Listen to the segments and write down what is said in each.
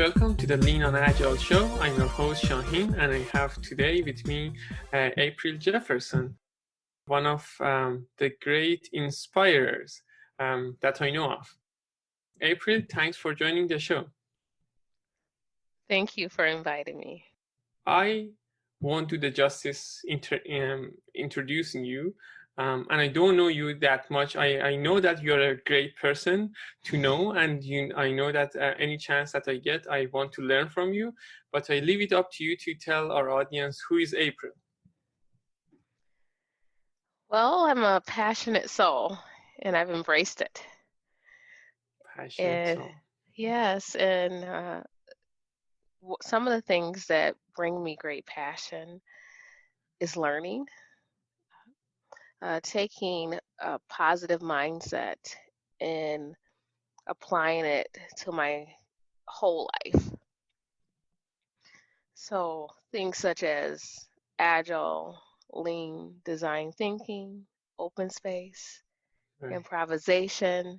welcome to the Lean on Agile show. I'm your host Shaheen, and I have today with me April Jefferson, one of the great inspirers that I know of. April, thanks for joining the show. Thank you for inviting me. I won't do the justice introducing you, and I don't know you that much. I know that you're a great person to know, and I know that any chance that I get, I want to learn from you, but I leave it up to you to tell our audience who is April. Well, I'm a passionate soul and I've embraced it. Passionate And soul. yes, and some of the things that bring me great passion is learning, taking a positive mindset and applying it to my whole life. So things such as agile, lean design thinking, open space, Right, improvisation,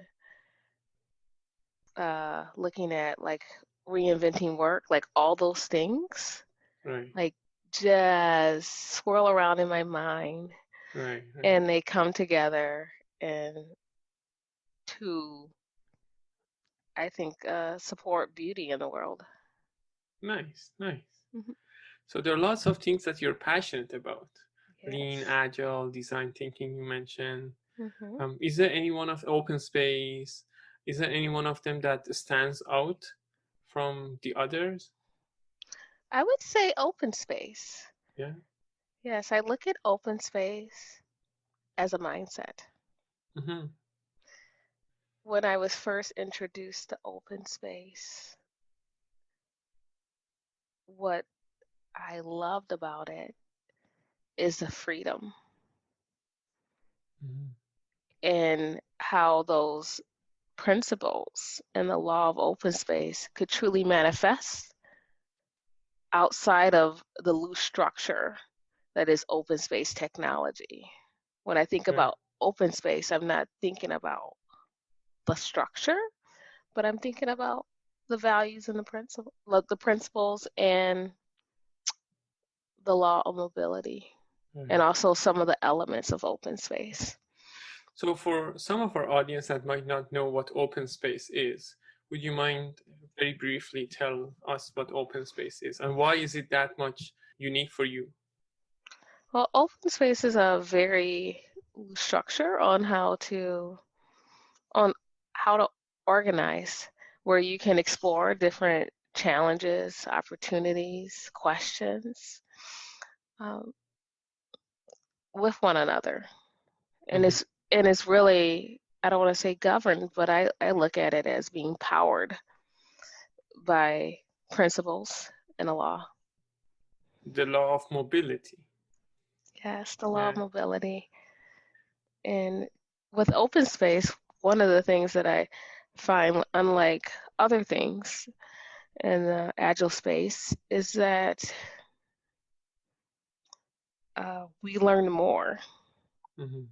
looking at like reinventing work, like all those things, right, like just swirl around in my mind right, right. and they come together and to, I think, support beauty in the world. Nice, nice. Mhm. So there are lots of things that you're passionate about. Lean, Yes. agile, design thinking you mentioned. hmm Is there any one of open space? Is there any one of them that stands out from the others? I would say open space. Yeah. Yes, I look at open space as a mindset. Mm-hmm. When I was first introduced to open space, what I loved about it is the freedom Mm-hmm. and how those principles and the law of open space could truly manifest outside of the loose structure that is open space technology. When I think Right. about open space, I'm not thinking about the structure, but I'm thinking about the values and the principles and the law of mobility, and Right. also some of the elements of open space. So for some of our audience that might not know what open space is, would you mind very briefly tell us what open space is and why is it that much unique for you? Well, open space is a very loose structure on how to organize, where you can explore different challenges, opportunities, questions um, with one another. And Mm-hmm. it's really, I don't want to say governed, but I look at it as being powered by principles and a law. The law of mobility. Yes, the law Yeah. of mobility. And with open space, one of the things that I find, unlike other things in the agile space, is that we learn more. Mm-hmm.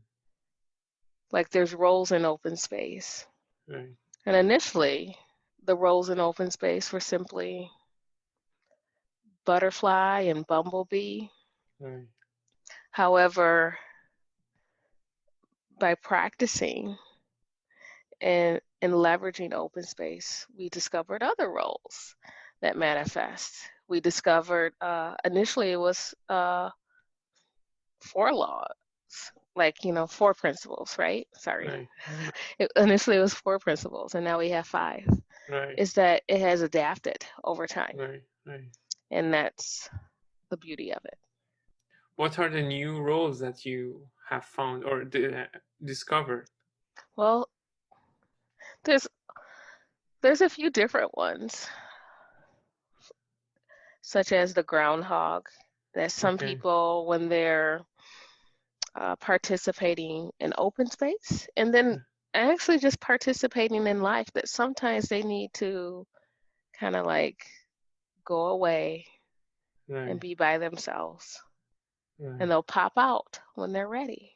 Like there's roles in open space. Right. And initially, the roles in open space were simply butterfly and bumblebee. Right. However, by practicing and leveraging open space, we discovered other roles that manifest. We discovered initially it was four laws, like four principles, right? Sorry, Right. initially it was four principles, and now we have five. Right. Is that it has adapted over time, Right. Right. and that's the beauty of it. What are the new roles that you have found or discovered? Well, there's there's a few different ones, such as the groundhog. That some Okay. people, when they're participating in open space, and then actually just participating in life, that sometimes they need to kind of like go away and Right. be by themselves, and Right. they'll pop out when they're ready,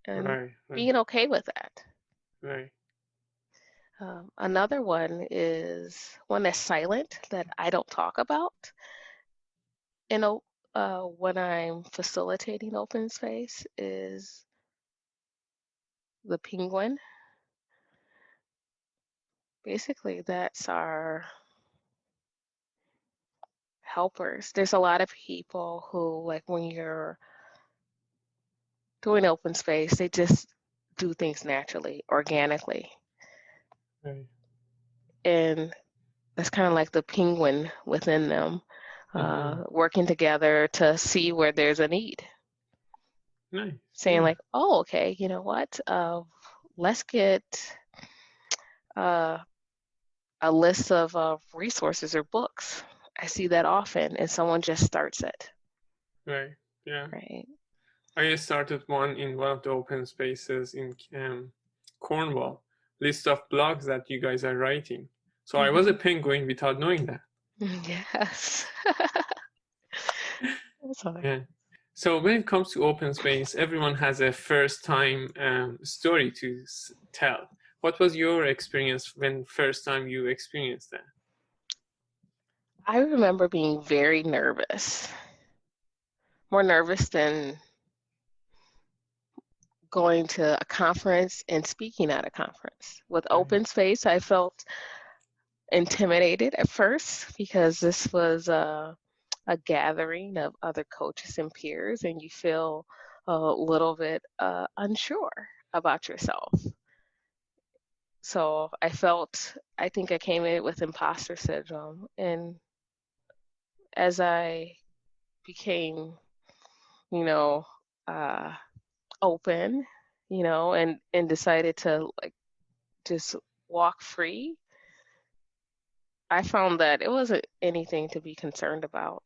and Right. Right. being okay with that. Right. Another one is one that's silent that I don't talk about. You know, when I'm facilitating open space is the penguin. Basically, that's our helpers. There's a lot of people who, like, when you're doing open space, they just do things naturally, organically. Right. And that's kind of like the penguin within them, Mm-hmm. working together to see where there's a need. Nice. Saying, Yeah. like, oh, okay, you know what? Let's get uh, a list of resources or books. I see that often, and someone just starts it, Right. Yeah. right? I started one in one of the open spaces in Cornwall. List of blogs that you guys are writing. So I was a penguin without knowing that. Yes. Sorry. Yeah. So when it comes to open space, everyone has a first time story to tell. What was your experience when first time you experienced that? I remember being very nervous, more nervous than going to a conference and speaking at a conference. With Right. open space, I felt intimidated at first because this was a gathering of other coaches and peers, and you feel a little bit unsure about yourself. So I think I came in with imposter syndrome. And as I became, you know, uh, open, and decided to like just walk free, I found that it wasn't anything to be concerned about.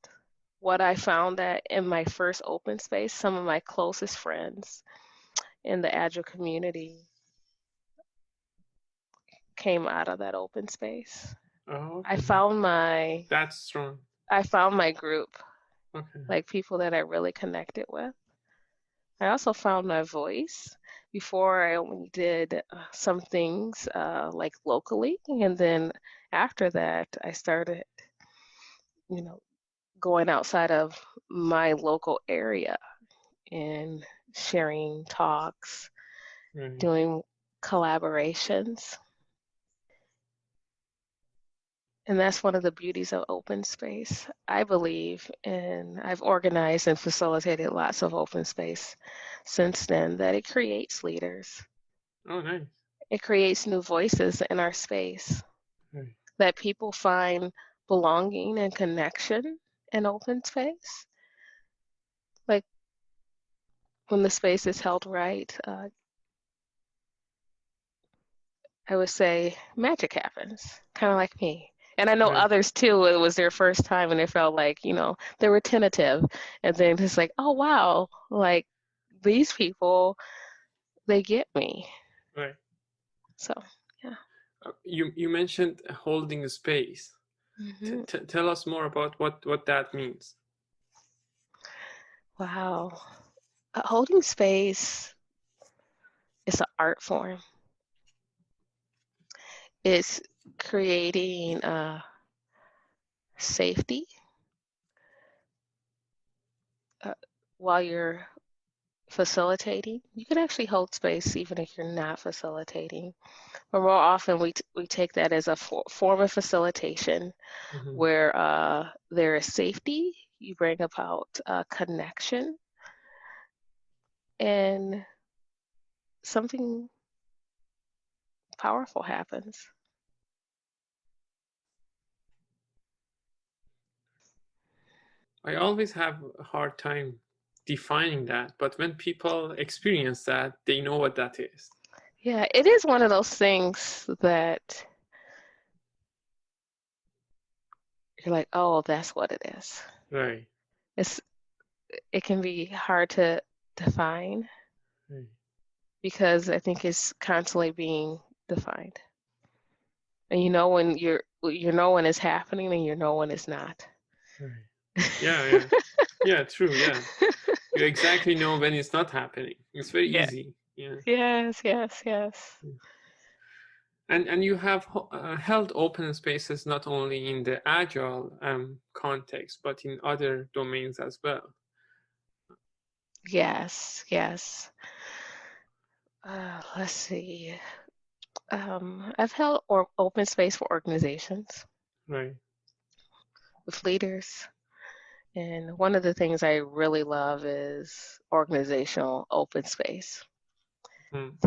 What I found that in my first open space, some of my closest friends in the Agile community came out of that open space. Oh, I okay. found my That's strong. I found my group, Okay. like people that I really connected with. I also found my voice. Before I only did some things like locally, and then after that, I started, you know, going outside of my local area and sharing talks, Right. doing collaborations. And that's one of the beauties of open space, I believe. And I've organized and facilitated lots of open space since then, that it creates leaders. Oh, nice. It creates new voices in our space, Right. that people find belonging and connection in open space. Like when the space is held right, I would say magic happens, kind of like me. And I know Right. others too, it was their first time and they felt like, they were tentative. And then it's like, oh, wow, like these people, they get me. Right. So, yeah. You mentioned holding space. hmm Tell us more about what that means. Wow. Holding space is an art form. It's creating safety uh, while you're facilitating. You can actually hold space even if you're not facilitating. But more often, we take that as a form of facilitation Mm-hmm. where there is safety. You bring about connection, and something powerful happens. I always have a hard time defining that, but when people experience that, they know what that is. Yeah, it is one of those things that you're like, oh, that's what it is. Right. It's it can be hard to define Right. because I think it's constantly being defined. And you know when when it's happening and you know when it's not. Right. Yeah, yeah. Yeah, true, yeah. You exactly know when it's not happening. It's very Yeah. easy. Yeah. Yes, yes, yes. And you have held open spaces not only in the agile context, but in other domains as well. Yes, yes. Let's see. I've held open space for organizations Right. with leaders. And one of the things I really love is organizational open space. Mm.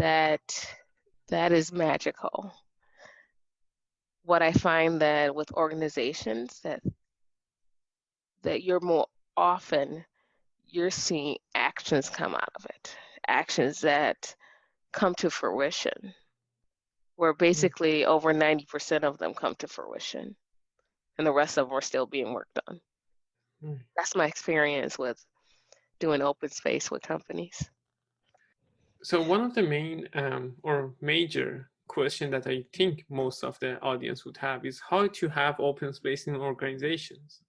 That is magical. What I find that with organizations that you're more often you're seeing actions come out of it, actions that come to fruition, where Mm. basically over 90% of them come to fruition and the rest of them are still being worked on. Mm. That's my experience with doing open space with companies. So one of the main or major question that I think most of the audience would have is how to have open space in organizations,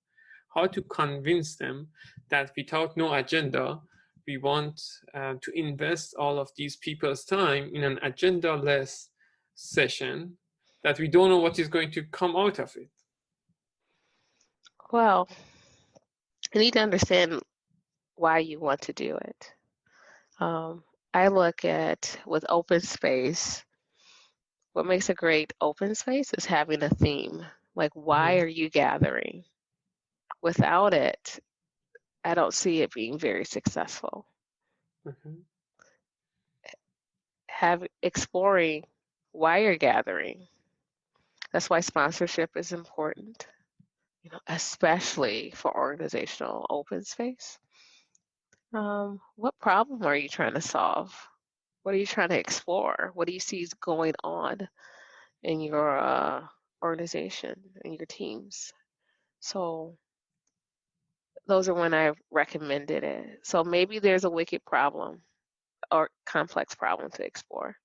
how to convince them that without no agenda, we want to invest all of these people's time in an agenda-less session that we don't know what is going to come out of it. Well, you need to understand why you want to do it. I look at with open space, what makes a great open space is having a theme. Like, why Mm-hmm. are you gathering? Without it, I don't see it being very successful. Mm-hmm. Exploring why you're gathering. That's why sponsorship is important, especially for organizational open space. What problem are you trying to solve? What are you trying to explore? What do you see is going on in your organization and your teams? So those are when I recommended it. So maybe there's a wicked problem or complex problem to explore.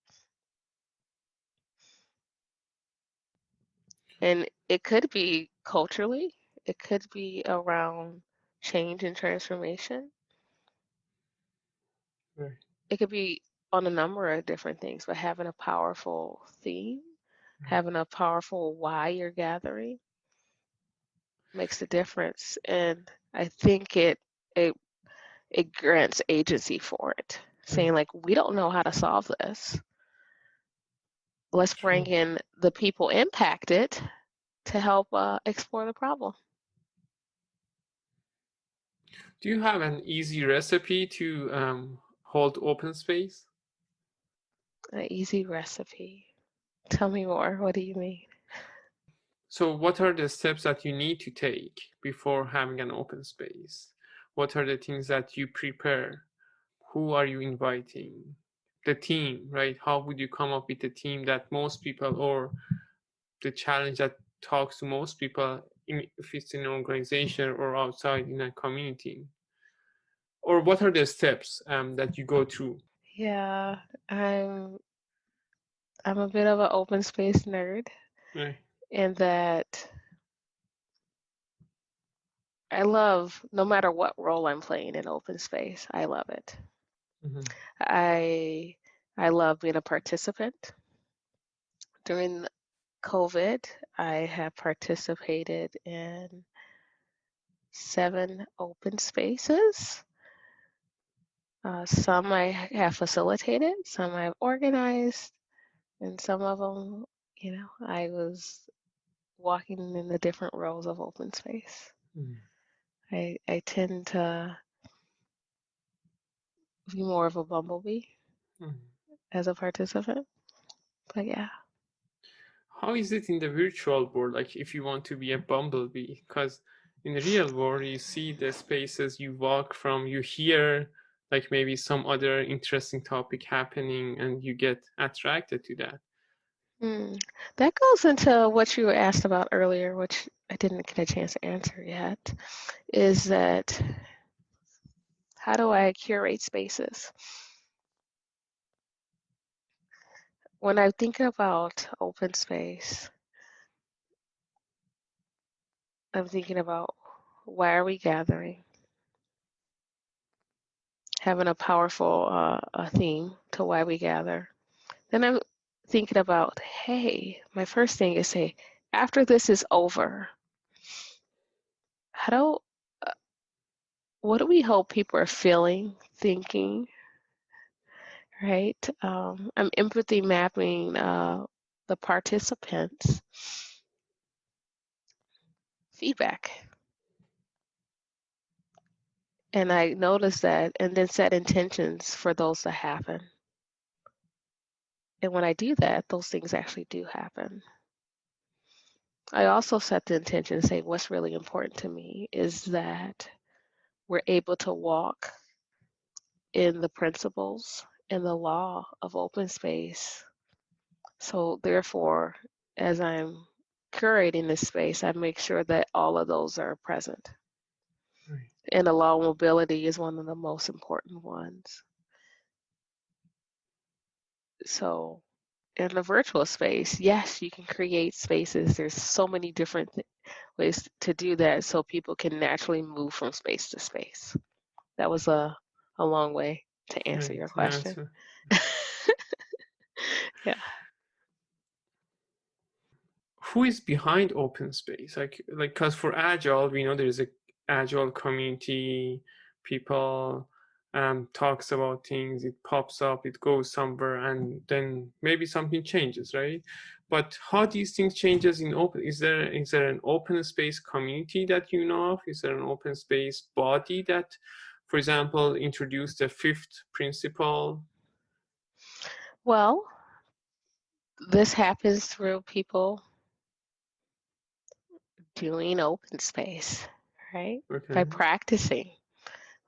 And it could be culturally, it could be around change and transformation. Right. It could be on a number of different things, but having a powerful theme, having a powerful why you're gathering makes a difference. And I think it it grants agency for it, Right. saying like, we don't know how to solve this. Let's bring True. in the people impacted to help explore the problem. Do you have an easy recipe to hold open space? An easy recipe. Tell me more. What do you mean? So, what are the steps that you need to take before having an open space? What are the things that you prepare? Who are you inviting? The team, right? How would you come up with a team that most people, or the challenge that talks to most people, if it's in an organization or outside in a community? Or what are the steps that you go through? Yeah, I'm I'm a bit of an open space nerd Right. in that I love no matter what role I'm playing in open space, I love it. Mm-hmm. I I love being a participant. During COVID, I have participated in 7 open spaces. Some I have facilitated, some I've organized, and some of them, I was walking in the different roles of open space. Mm-hmm. I tend to be more of a bumblebee Mm-hmm. as a participant. But yeah. How is it in the virtual world? Like if you want to be a bumblebee, because in the real world you see the spaces you walk from, you hear like maybe some other interesting topic happening, and you get attracted to that. Hmm. That goes into what you were asked about earlier, which I didn't get a chance to answer yet, is that how do I curate spaces? When I think about open space, I'm thinking about why are we gathering? Having a powerful a theme to why we gather. Then I'm thinking about, hey, my first thing is say, after this is over, how do what do we hope people are feeling, thinking, right? I'm empathy mapping the participants' feedback. And I noticed that, and then set intentions for those to happen. And when I do that, those things actually do happen. I also set the intention and say, what's really important to me is that we're able to walk in the principles and the law of open space. So therefore, as I'm curating this space, I make sure that all of those are present. Right. And the law of mobility is one of the most important ones. So in the virtual space, yes, you can create spaces. There's so many different ways to do that so people can naturally move from space to space. That was a long way to answer Right. your question. Answer. Yeah. Who is behind open space? Like, because for Agile, we know there's a Agile community. People talks about things. It pops up. It goes somewhere, and then maybe something changes, right? But how these things changes in open? Is there an open space community that you know of? Is there an open space body that, for example, introduced the fifth principle? Well, this happens through people doing open space, right? By Okay. practicing.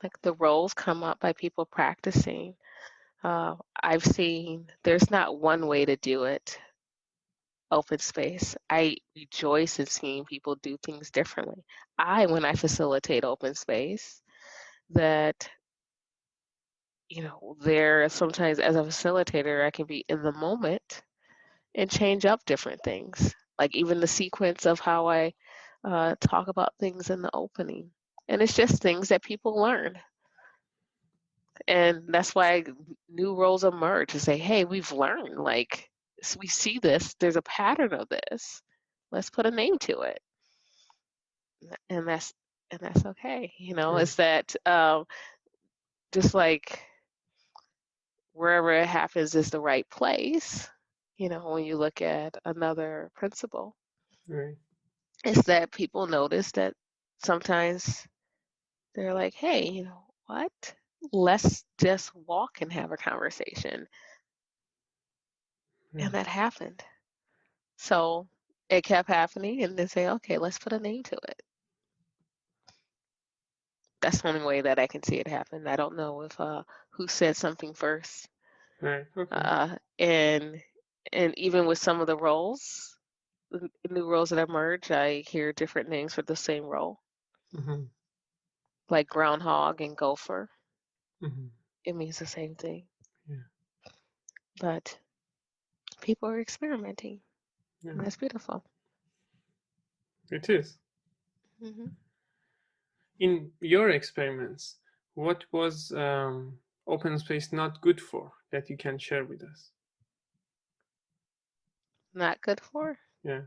Like the roles come up by people practicing. I've seen there's not one way to do it, open space. I rejoice in seeing people do things differently. When I facilitate open space, that, there sometimes as a facilitator, I can be in the moment and change up different things, like even the sequence of how I talk about things in the opening. And it's just things that people learn. And that's why new roles emerge to say, hey, we've learned, like, we see this, there's a pattern of this. Let's put a name to it. And that's okay. Right. It's that just like wherever it happens is the right place, when you look at another principle, Right. is that people notice that sometimes they're like, hey, what? Let's just walk and have a conversation. And Right. that happened. So it kept happening, and then say, okay, let's put a name to it. That's the only way that I can see it happen. I don't know if who said something first. Right. Okay. And even with some of the roles, the new roles that emerge, I hear different names for the same role, Mm-hmm. like groundhog and gopher. Mm-hmm. It means the same thing, Yeah. but people are experimenting, Yeah. and that's beautiful. It is. Hmm. In your experiments, what was open space not good for that you can share with us? Not good for? Yeah.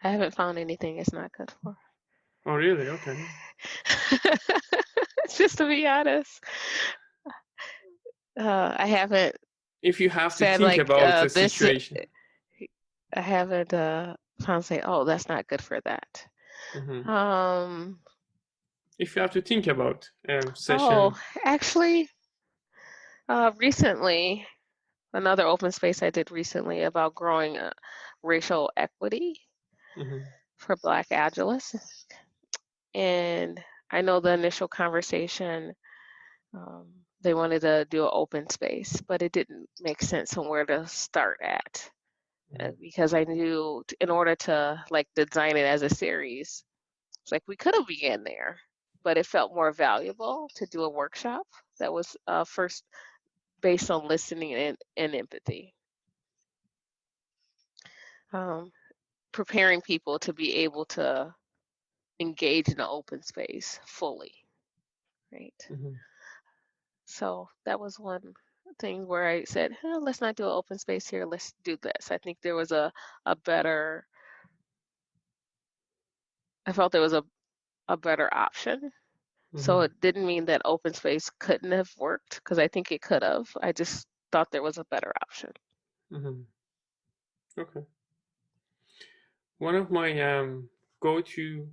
I haven't found anything it's not good for. Oh, really? Okay. Just to be honest, I haven't If you have to said think like about the this. situation. I haven't found say, oh, that's not good for that. Mm-hmm. Um, If you have to think about oh, session. actually, recently, another open space I did recently about growing racial equity Mm-hmm. for Black Agilists, and I know the initial conversation. Um, they wanted to do an open space, but it didn't make sense on where to start at because I knew in order to like design it as a series, it's like we could have began there, but it felt more valuable to do a workshop that was first based on listening and empathy, um, preparing people to be able to engage in the open space fully, right? Mm-hmm. So that was one something where I said, let's not do an open space here, let's do this. I think there was a better, I felt there was a better option. So Mm-hmm. it didn't mean that open space couldn't have worked, because I think it could have. I just thought there was a better option. Mm-hmm. Okay. One of my go-to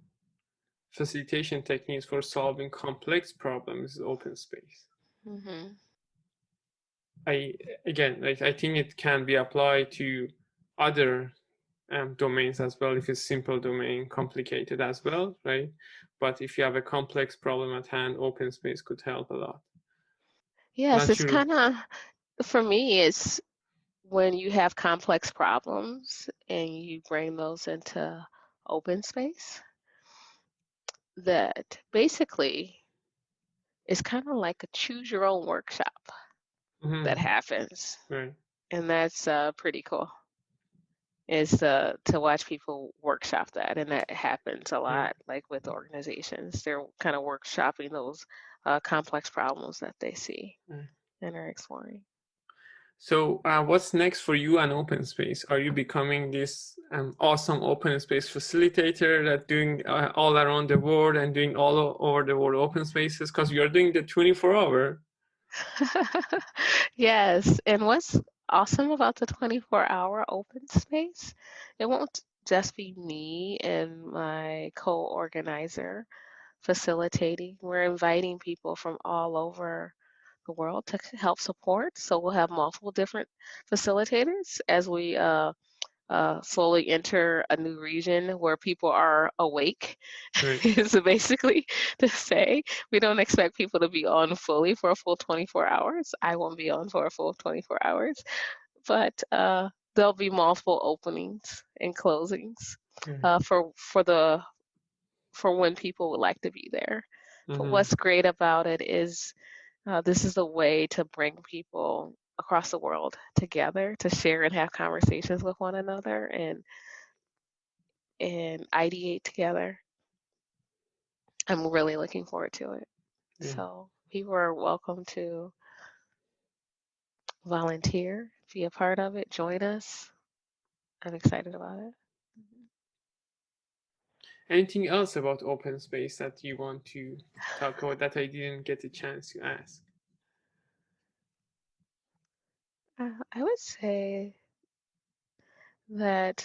facilitation techniques for solving complex problems is open space. Hmm. I again, like I think it can be applied to other domains as well. If it's simple domain, complicated as well, right? But if you have a complex problem at hand, open space could help a lot. Yes, Not it's sure. kind of, for me, it's when you have complex problems and you bring those into open space, that basically is kind of like a choose your own workshop that Mm-hmm. happens. Right. And that's pretty cool, is to watch people workshop that. And that happens a Right. lot, like with organizations. They're kind of workshopping those complex problems that they see Right. and are exploring. So, what's next for you and open space? Are you becoming this awesome open space facilitator that doing all around the world and doing all over the world open spaces? Because you're doing the 24-hour. Yes, and what's awesome about the 24-hour open space, it won't just be me and my co-organizer facilitating. We're inviting people from all over the world to help support. So we'll have multiple different facilitators as we slowly enter a new region where people are awake, Right. is basically to say. We don't expect people to be on fully for a full 24 hours. I won't be on for a full 24 hours, but there'll be multiple openings and closings Right. for when people would like to be there. But Mm-hmm. what's great about it is this is a way to bring people across the world together to share and have conversations with one another and ideate together. I'm really looking forward to it. Yeah. So people are welcome to volunteer, be a part of it, join us. I'm excited about it. Anything else about open space that you want to talk about that I didn't get a chance to ask? I would say that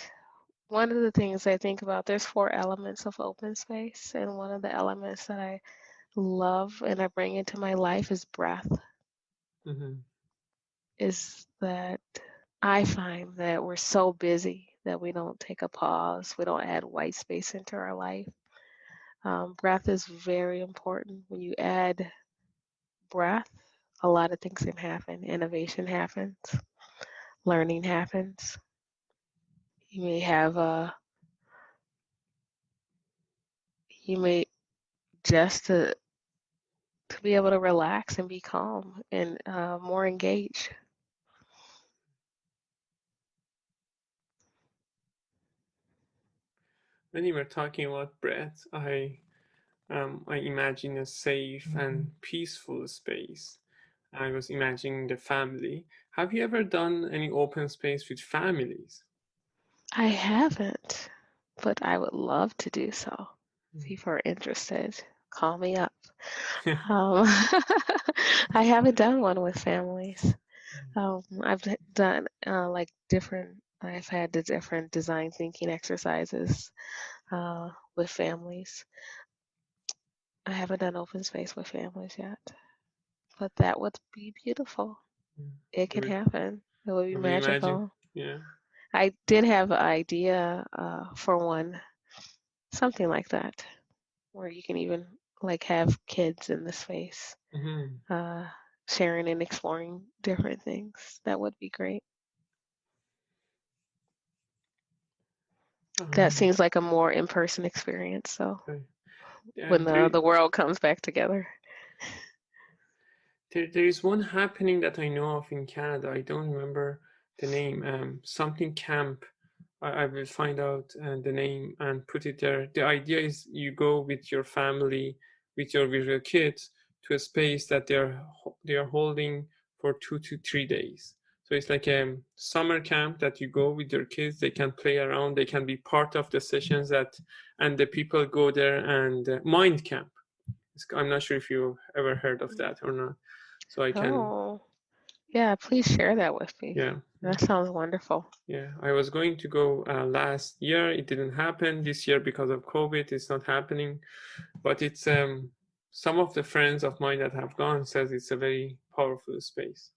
one of the things I think about, there's four elements of open space, and one of the elements that I love and I bring into my life is breath. Mm-hmm. Is that I find that we're so busy that we don't take a pause, we don't add white space into our life. Breath is very important. When you add breath, a lot of things can happen. Innovation happens, learning happens. You may have you may just to be able to relax and be calm and more engaged. When you were talking about breath, I imagine a safe and peaceful space. I was imagining the family. Have you ever done any open space with families? I haven't, but I would love to do so. If people are interested, call me up. Um, I haven't done one with families. I've done like different, I've had the different design thinking exercises with families. I haven't done open space with families yet, but that would be beautiful. It I can would, happen. It would be I would imagine. magical. Yeah. I did have an idea for one, something like that, where you can even like have kids in the space, Mm-hmm. uh, sharing and exploring different things. That would be great. That Um, seems like a more in-person experience. So right. when There, the world comes back together. there is one happening that I know of in Canada. I don't remember the name. Something camp. I will find out the name and put it there. The idea is you go with your family, with your kids, to a space that they are holding for 2 to 3 days. So it's like a summer camp that you go with your kids. They can play around. They can be part of the sessions and the people go there. And Mindcamp. I'm not sure if you ever heard of that or not. So I can. Oh, yeah, please share that with me. Yeah. That sounds wonderful. Yeah, I was going to go last year. It didn't happen this year because of COVID. It's not happening, but it's some of the friends of mine that have gone says it's a very powerful space.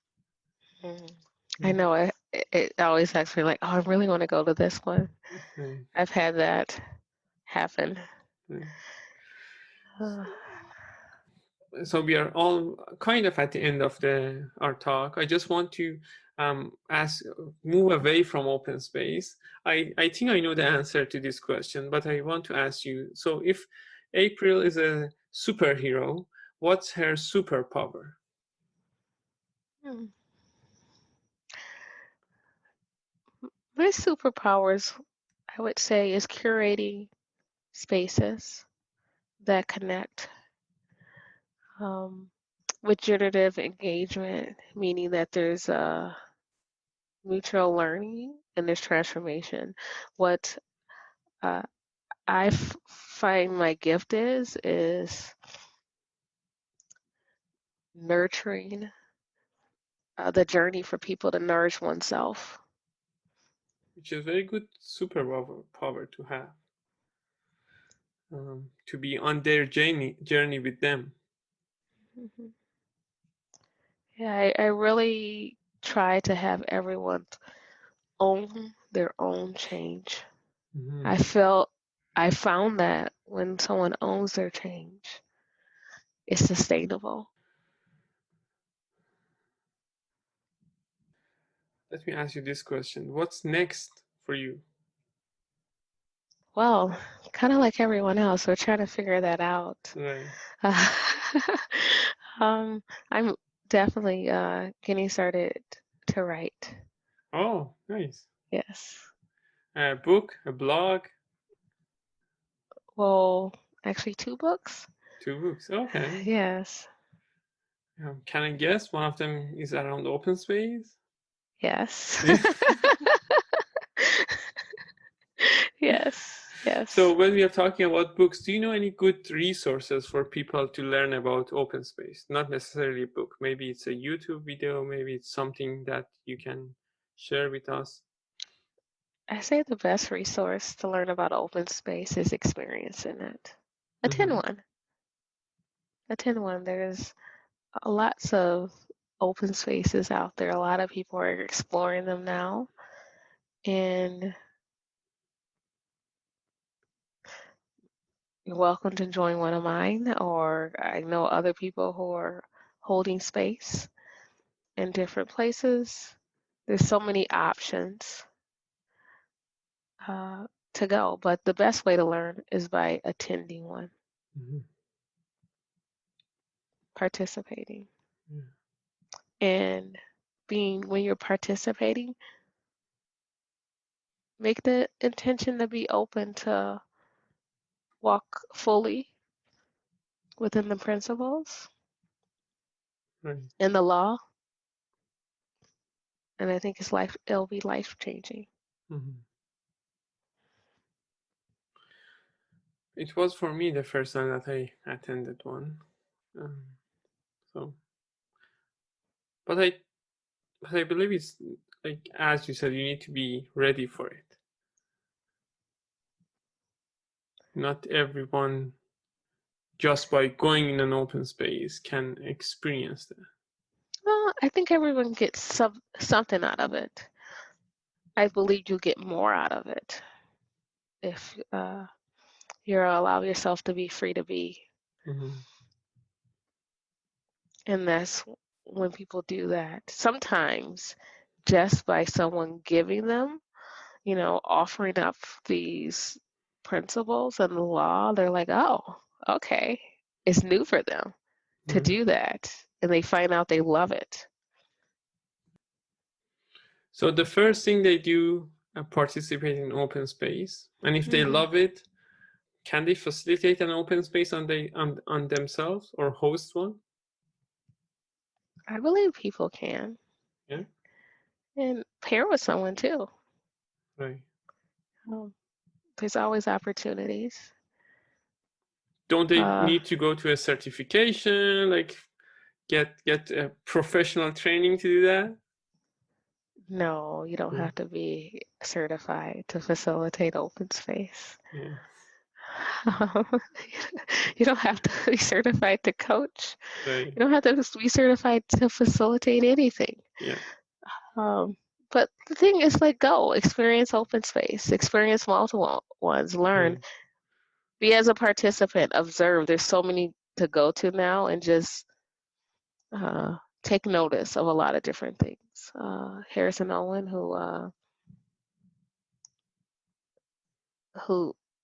I know it always makes me like, oh, I really want to go to this one. Right. I've had that happen. Right. So we are all kind of at the end of our talk. I just want to move away from open space. I think I know the answer to this question, but I want to ask you. So if April is a superhero, what's her superpower? My superpowers, I would say, is curating spaces that connect with generative engagement, meaning that there's a mutual learning and there's transformation. What I find my gift is nurturing the journey for people to nourish oneself. Which is a very good superpower to have. To be on their journey with them. Mm-hmm. Yeah, I really try to have everyone own their own change. Mm-hmm. I found that when someone owns their change, it's sustainable. Let me ask you this question. What's next for you? Well, kind of like everyone else, we're trying to figure that out. Right. I'm definitely getting started to write. Oh, nice. Yes. A book, a blog? Well, actually 2 books. 2 books. Okay. Yes. Can I guess one of them is around open space? Yes. Yeah. Yes. Yes. So when we are talking about books, do you know any good resources for people to learn about open space? Not necessarily a book. Maybe it's a YouTube video. Maybe it's something that you can share with us. I say the best resource to learn about open space is experiencing it. Attend Mm-hmm. one. Attend one. There's lots of open spaces out there. A lot of people are exploring them now. And you're welcome to join one of mine, or I know other people who are holding space in different places. There's so many options to go, but the best way to learn is by attending one, Mm-hmm. participating. Yeah. And when you're participating, make the intention to be open to walk fully within the principles Right. and the law. And I think it'll be life changing. Mm-hmm. It was for me the first time that I attended one. So, but I believe it's like, as you said, you need to be ready for it. Not everyone, just by going in an open space, can experience that. Well, I think everyone gets something out of it. I believe you get more out of it if you allow yourself to be free to be. Mm-hmm. And that's when people do that. Sometimes just by someone giving them, offering up these principles and the law, they're like, oh, okay. It's new for them to Right. do that. And they find out they love it. So the first thing they do, participate in open space, and if they love it, can they facilitate an open space on themselves or host one? I believe people can. Yeah. And pair with someone too. Right. There's always opportunities. Don't they need to go to a certification, like get a professional training to do that? No, you don't have to be certified to facilitate open space. Yeah. You don't have to be certified to coach. Right. You don't have to be certified to facilitate anything. Yeah. But the thing is, like, go experience open space, experience multiple ones, learn, be as a participant, observe. There's so many to go to now, and just take notice of a lot of different things. Harrison Owen, who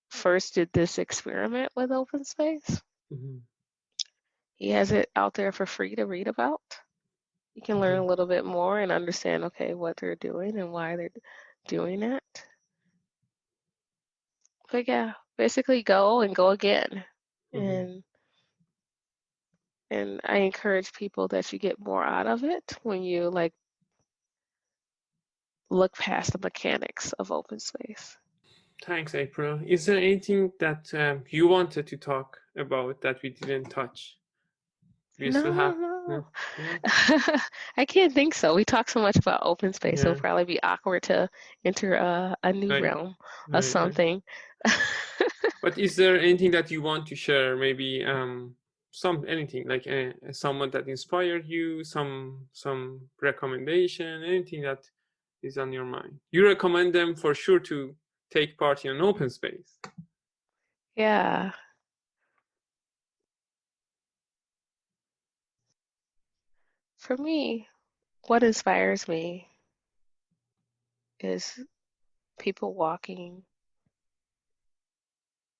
first did this experiment with open space, he has it out there for free to read about. You can learn a little bit more and understand, okay, what they're doing and why they're doing it. But yeah, basically go and go again. And I encourage people that you get more out of it when you like look past the mechanics of open space. Thanks, April. Is there anything that you wanted to talk about that we didn't touch? No. I can't think so. We talk so much about open space, it'll probably be awkward to enter a new realm of something. But is there anything that you want to share? Maybe anything like someone that inspired you, some recommendation, anything that is on your mind. You recommend them for sure to take part in an open space. Yeah. For me, what inspires me is people walking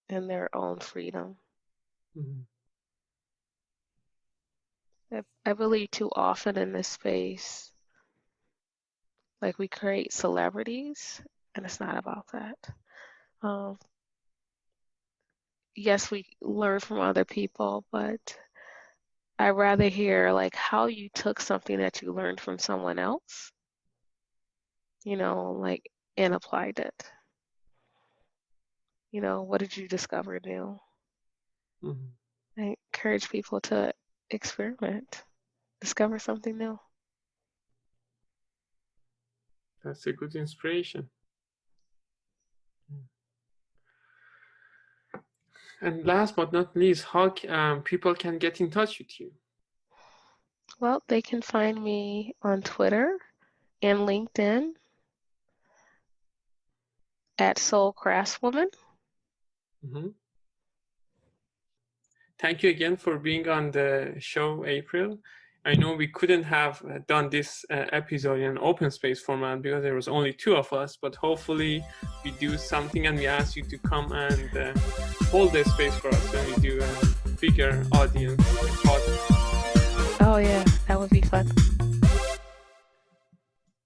in their own freedom. I believe too often in this space, like we create celebrities, and it's not about that. Yes, we learn from other people, but I'd rather hear like how you took something that you learned from someone else, like, and applied it. What did you discover new? I encourage people to experiment, discover something new. That's a good inspiration. And last but not least, how people can get in touch with you? Well, they can find me on Twitter and LinkedIn at Soul Craftswoman. Thank you again for being on the show, April. I know we couldn't have done this episode in an open space format because there was only two of us, but hopefully we do something and we ask you to come and hold the space for us when we do a bigger audience podcast. Oh yeah, that would be fun.